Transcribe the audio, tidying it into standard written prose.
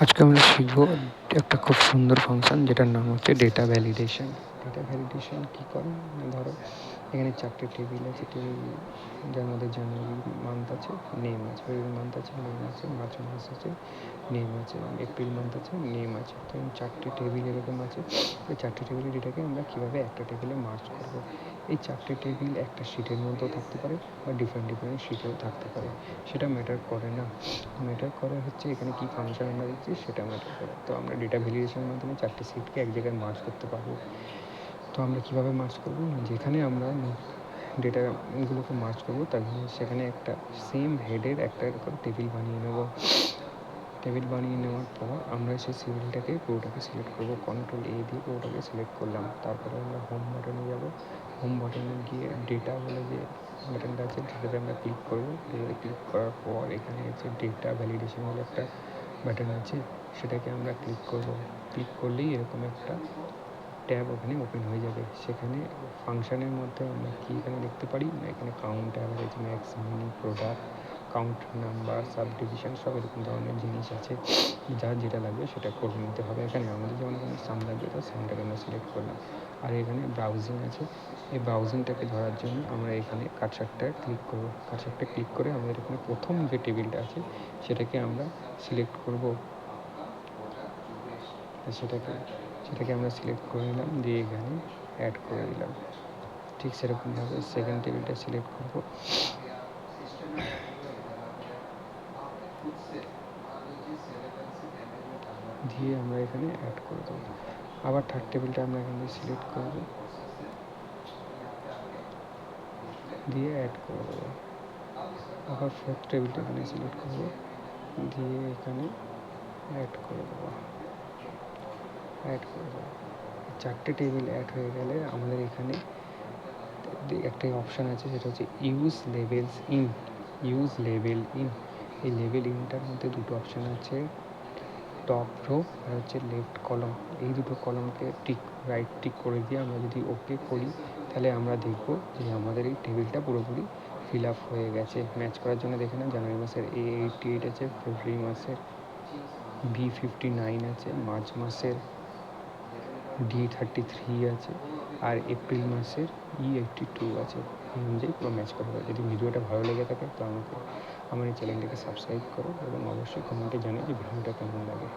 আজকে আমরা শিখব একটা খুব সুন্দর ফাংশন যেটার নাম হচ্ছে ডেটা ভ্যালিডেশন। ডেটা ভ্যালিডেশন কী করে না, ধরো এখানে 4টে টেবিল আছে, টেবিল যার মধ্যে জানুয়ারি মান্থ আছে, নেম আছে, ফেব্রুয়ারি মান্থ আছে, নেম আছে, মার্চ মাস আছে, নেম আছে, এপ্রিল মান্থ আছে, নেম আছে। তো 4টে টেবিল এরকম আছে। এই 4টে টেবিলের ডেটাকে আমরা কীভাবে একটা টেবিলে মার্চ করব। এই 4টে টেবিল একটা শিটের মধ্যেও থাকতে পারে বা ডিফারেন্ট শিটেও থাকতে পারে, সেটা ম্যাটার করে না। ম্যাটার করে হচ্ছে এখানে কী ফাংশন আমরা দিচ্ছি সেটা ম্যাটার করে। তো আমরা ডেটা ভ্যালিডেশনের মাধ্যমে 4টে শিটকে এক জায়গায় মার্চ করতে পারবো। তো আমরা কীভাবে মার্চ করবো না, যেখানে আমরা ডেটাগুলোকে মার্চ করবো তার সেখানে একটা সেম হেডের একটা এরকম টেবিল বানিয়ে নেব। টেবিল বানিয়ে নেওয়ার পর আমরা সেই সিভিলটাকে পুরোটাকে সিলেক্ট করবো, কন্ট্রোল A দিয়ে পুরোটাকে সিলেক্ট করলাম। তারপরে আমরা হোম বাটনে যাব। হোম বাটনে গিয়ে ডেটা বলে যে বাটনটা আছে সেটাতে আমরা ক্লিক করবো। ডেটাতে ক্লিক করার পর এখানে হচ্ছে ডেটা ভ্যালিডেশন বলে একটা বাটন আছে, সেটাকে আমরা ক্লিক করবো। ক্লিক করলেই এরকম একটা ট্যাব ওখানে ওপেন হয়ে যাবে। সেখানে ফাংশানের মধ্যে আমরা কি এখানে দেখতে পারি না, এখানে count, average, max, mini, product, count, number, sub division সব এরকম ধরনের জিনিস আছে। যার যেটা লাগবে সেটা করে নিতে হবে। এখানে আমাদের যেমন এখানে সাম লাগবে তো সামটাকে আমরা সিলেক্ট করলাম। আর এখানে ব্রাউজিং আছে, এই ব্রাউজিংটাকে ধরার জন্য আমরা এখানে কার্সারটা ক্লিক করব। কার্সারটা ক্লিক করে আমাদের এখানে প্রথম যে টেবিলটা আছে সেটাকে আমরা সিলেক্ট করব। সেটাকে আমরা সিলেক্ট করে নিলাম, দিয়ে এখানে অ্যাড করে দিলাম। ঠিক সেরকমভাবে সেকেন্ড টেবিলটা সিলেক্ট করব, দিয়ে আমরা এখানে অ্যাড করে দেবো। আবার থার্ড টেবিলটা আমরা এখানে সিলেক্ট করব, দিয়ে অ্যাড করে দেবো। আবার ফোর্থ টেবিলটা এখানে সিলেক্ট করব, দিয়ে এখানে অ্যাড করে দেবো। 4টে টেবিল অ্যাড হয়ে গেলে আমাদের এখানে একটাই অপশান আছে, সেটা হচ্ছে ইউজ লেভেল ইন। এই লেভেল ইনটার মধ্যে দুটো অপশান আছে, টপ রো আর হচ্ছে লেফট কলম। এই দুটো কলমকে রাইট টিক করে দিয়ে আমরা যদি ওকে করি তাহলে আমরা দেখব যে আমাদের এই টেবিলটা পুরোপুরি ফিল আপ হয়ে গেছে। ম্যাচ করার জন্য দেখে নাও, জানুয়ারি মাসের A88 আছে, ফেব্রুয়ারি মাসের B59 আছে, মার্চ মাসের D33 আছে, আর এপ্রিল মাসের E82 আছে। এই অনুযায়ী পুরো ম্যাচ করা হবে। যদি ভিডিওটা ভালো লেগে থাকে তো আমার এই চ্যানেলটিকে সাবস্ক্রাইব করো এবং অবশ্যই কমেন্টে জানিয়ে যে ভিডিওটা কেমন লাগে।